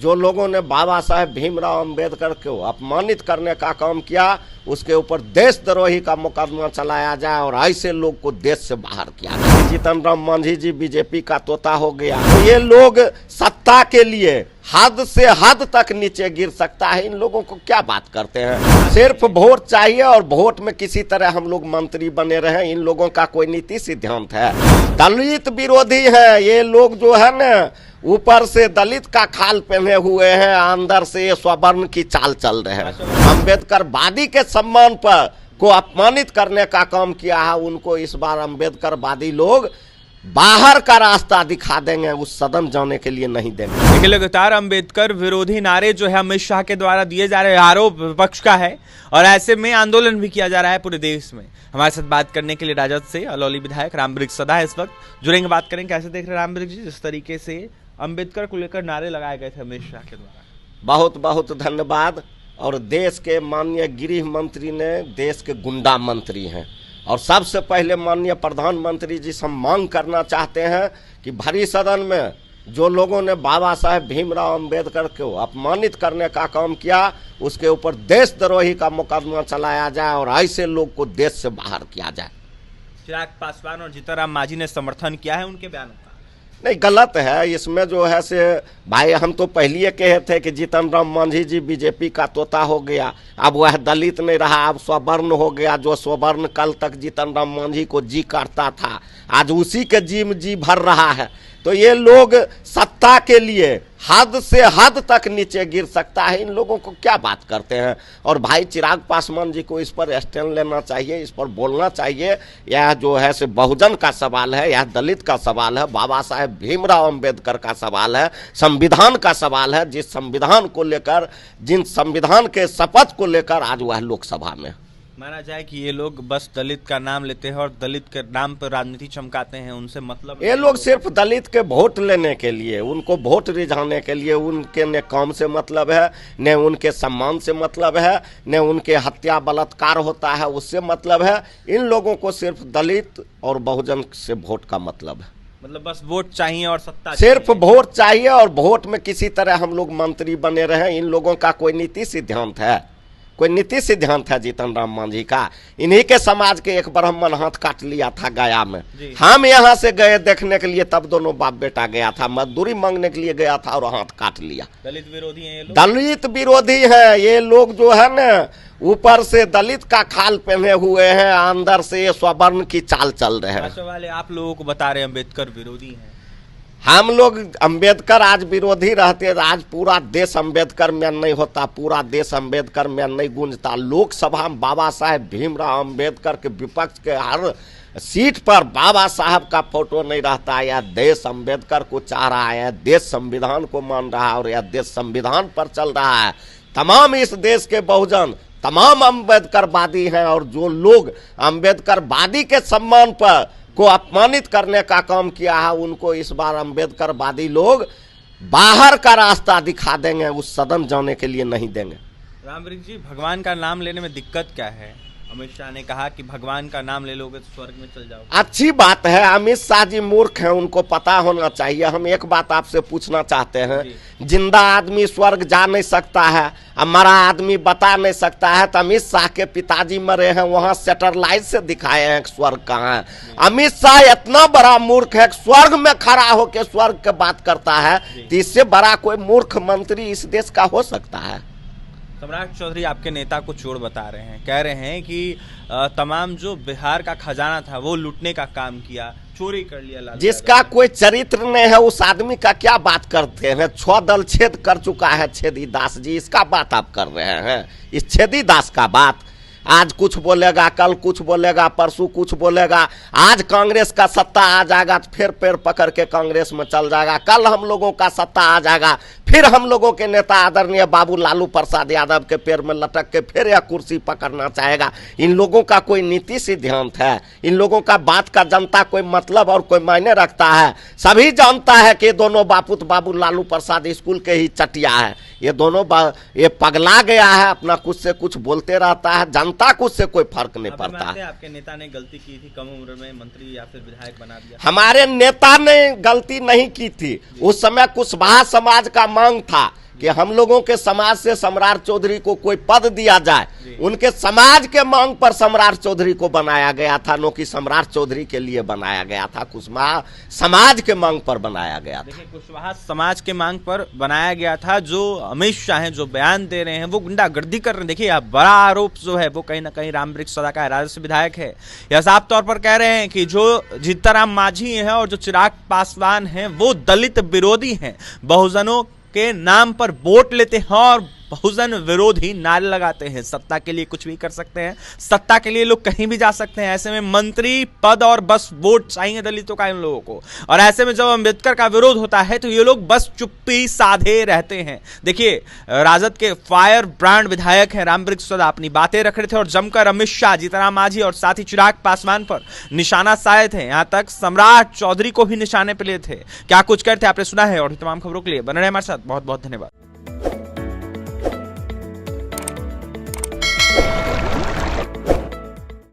जो लोगों ने बाबा साहेब भीमराव अंबेडकर को अपमानित करने का काम किया, उसके ऊपर देशद्रोही का मुकदमा चलाया जाए और ऐसे लोग को देश से बाहर किया जाए। जीतन राम मांझी जी बीजेपी का तोता हो गया। तो ये लोग सत्ता के लिए हद से हद तक नीचे गिर सकता है। इन लोगों को क्या बात करते हैं? सिर्फ वोट चाहिए और वोट में किसी तरह हम लोग मंत्री बने रहे। इन लोगों का कोई नीति सिद्धांत है? दलित विरोधी है ये लोग, जो है ना ऊपर से दलित का खाल पहने हुए हैं, अंदर से स्वर्ण की चाल चल रहे हैं। अंबेडकर वादी के सम्मान पर को अपमानित करने का काम किया है। उनको इस बार अंबेडकर वादी लोग बाहर का रास्ता दिखा देंगे, उस सदन जाने के लिए नहीं देंगे। देखिए, लगातार अंबेडकर विरोधी नारे जो है अमित शाह के द्वारा दिए जा रहे आरोप विपक्ष का है और ऐसे में आंदोलन भी किया जा रहा है पूरे देश में। हमारे साथ बात करने के लिए राजद से अलौली विधायक रामवृक्ष सदा है इस वक्त जुड़ेंगे। बात करेंगे कैसे देख रहे हैं रामवृक्ष जी जिस तरीके से अंबेडकर को लेकर नारे लगाए गए थे अमित शाह के द्वारा? बहुत बहुत धन्यवाद। और देश के माननीय गृह मंत्री ने देश के गुंडा मंत्री हैं और सबसे पहले माननीय प्रधानमंत्री जी से हम मांग करना चाहते हैं कि भरी सदन में जो लोगों ने बाबा साहेब भीमराव अंबेडकर को अपमानित करने का काम किया, उसके ऊपर देशद्रोही का मुकदमा चलाया जाए और ऐसे लोग को देश से बाहर किया जाए। चिराग पासवान और जीतन राम मांझी ने समर्थन किया है उनके बयानों का? नहीं, गलत है। इसमें जो है से भाई हम तो पहले कहे थे कि जीतन राम मांझी जी बीजेपी का तोता हो गया। अब वह दलित नहीं रहा, अब स्वर्ण हो गया। जो स्वर्ण कल तक जीतन राम मांझी को जी काटता था, आज उसी के जी में जी भर रहा है। तो ये लोग सत्ता के लिए हद से हद तक नीचे गिर सकता है। इन लोगों को क्या बात करते हैं? और भाई चिराग पासवान जी को इस पर स्टैंड लेना चाहिए, इस पर बोलना चाहिए। यह जो है से बहुजन का सवाल है, यह दलित का सवाल है, बाबा साहेब भीमराव अंबेडकर का सवाल है, संविधान का सवाल है। जिस संविधान को लेकर, जिन संविधान के शपथ को लेकर आज वह लोकसभा में माना जाए कि ये लोग बस दलित का नाम लेते हैं और दलित के नाम पर राजनीति चमकाते हैं, उनसे मतलब ये लोग सिर्फ दलित के वोट लेने के लिए, उनको वोट रिझाने के लिए, उनके न काम से मतलब है, न उनके सम्मान से मतलब है, न उनके हत्या बलात्कार होता है उससे मतलब है। इन लोगों को सिर्फ दलित और बहुजन से वोट का मतलब है। मतलब बस वोट चाहिए और सत्ता सिर्फ वोट चाहिए और वोट में किसी तरह हम लोग मंत्री बने रहे। इन लोगों का कोई नीति सिद्धांत है? कोई नीति सिद्धांत है जीतन राम मांझी का? इन्हीं के समाज के एक ब्राह्मण हाथ काट लिया था गया में। हम यहाँ से गए देखने के लिए, तब दोनों बाप बेटा गया था, मजदूरी मांगने के लिए गया था और हाथ काट लिया। दलित विरोधी हैं ये लोग? दलित विरोधी है ये लोग, जो है ना ऊपर से दलित का खाल पहने हुए हैं, अंदर से स्वर्ण की चाल चल रहे हैं। वाले आप लोगों को बता रहे हैं अम्बेडकर विरोधी हैं। हम लोग अंबेडकर आज विरोधी रहते, आज पूरा देश अंबेडकर में नहीं होता, पूरा देश अंबेडकर में नहीं गूंजता। लोकसभा में बाबा साहेब भीमराव अंबेडकर के विपक्ष के हर सीट पर बाबा साहब का फोटो नहीं रहता। यह देश अंबेडकर को चाह रहा है, देश संविधान को मान रहा है और यह देश संविधान पर चल रहा है। तमाम इस देश के बहुजन तमाम अंबेडकरवादी हैं और जो लोग अंबेडकरवादी के सम्मान पर को अपमानित करने का काम किया है, उनको इस बार अंबेडकरवादी लोग बाहर का रास्ता दिखा देंगे, उस सदन जाने के लिए नहीं देंगे। रामवृक्ष जी, भगवान का नाम लेने में दिक्कत क्या है? अमित शाह ने कहा कि भगवान का नाम ले लोगे तो स्वर्ग में चल जाओगे। अच्छी बात है। अमित शाह जी मूर्ख हैं, उनको पता होना चाहिए। हम एक बात आपसे पूछना चाहते हैं, जिंदा आदमी स्वर्ग जा नहीं सकता है, मरा आदमी बता नहीं सकता है, तो अमित शाह के पिताजी मरे हैं, वहां सैटेलाइट से दिखाए हैं स्वर्ग कहाँ है। अमित शाह इतना बड़ा मूर्ख है, स्वर्ग में खड़ा होकर स्वर्ग की बात करता है, तो इससे बड़ा कोई मूर्ख मंत्री इस देश का हो सकता है? सम्राट चौधरी आपके नेता को चोर बता रहे हैं, कह रहे हैं कि तमाम जो बिहार का खजाना था वो लूटने का काम किया, चोरी कर लिया। जिसका कोई चरित्र नहीं है उस आदमी का क्या बात करते हैं? 6 दल छेद कर चुका है छेदी दास जी, इसका बात आप कर रहे हैं? इस छेदी दास का बात आज कुछ बोलेगा, कल कुछ बोलेगा, परसों कुछ बोलेगा। आज कांग्रेस का सत्ता आ जाएगा तो फिर पैर पकड़ के कांग्रेस में चल जाएगा। कल हम लोगों का सत्ता आ जाएगा, फिर हम लोगों के नेता आदरणीय बाबू लालू प्रसाद यादव के पैर में लटक के फिर यह कुर्सी पकड़ना चाहेगा। इन लोगों का कोई नीति सिद्धांत है? इन लोगों का बात का जनता कोई मतलब और कोई मायने रखता है? सभी जानता है कि दोनों बापूत बाबू लालू प्रसाद स्कूल के ही चटिया है। ये दोनों ये पगला गया है, अपना कुछ से कुछ बोलते रहता है, जनता को उससे कोई फर्क नहीं पड़ता। आपके नेता ने गलती की थी, कम उम्र में मंत्री या फिर विधायक बना दिया? हमारे नेता ने गलती नहीं की थी। उस समय कुशवाहा समाज का मांग था कि हम लोगों के समाज से सम्राट चौधरी को कोई पद दिया जाए। उनके समाज के मांग पर सम्राट चौधरी को बनाया गया था, न कि सम्राट चौधरी के लिए बनाया गया था। कुशवाहा समाज के मांग पर बनाया गया था। देखिए, कुशवाहा समाज के मांग पर बनाया गया था। जो अमित शाह हैं, जो बयान दे रहे हैं, वो गुंडागर्दी कर रहे हैं। देखिए, बड़ा आरोप जो है वो कहीं ना कहीं रामवृक्ष सदा का राजस्व विधायक है। यह साफ तौर पर कह रहे हैं कि जो जीतनराम मांझी हैं और जो चिराग पासवान हैं वो दलित विरोधी हैं, बहुजनों के नाम पर वोट लेते हैं और बहुजन विरोधी नारे लगाते हैं। सत्ता के लिए कुछ भी कर सकते हैं, सत्ता के लिए लोग कहीं भी जा सकते हैं। ऐसे में मंत्री पद और बस वोट चाहिए दलितों का इन लोगों को। और ऐसे में जब अम्बेडकर का विरोध होता है तो ये लोग बस चुप्पी साधे रहते हैं। देखिए, राजद के फायर ब्रांड विधायक हैं रामवृक्ष सदा, अपनी बातें रख रहे थे और जमकर अमित शाह, जीतनराम मांझी और साथ ही चिराग पासवान पर निशाना साधे थे। यहां तक सम्राट चौधरी को भी निशाने पर लिए थे। क्या कुछ करते आपने सुना है। और तमाम खबरों के लिए बने रहे हमारे साथ। बहुत बहुत धन्यवाद।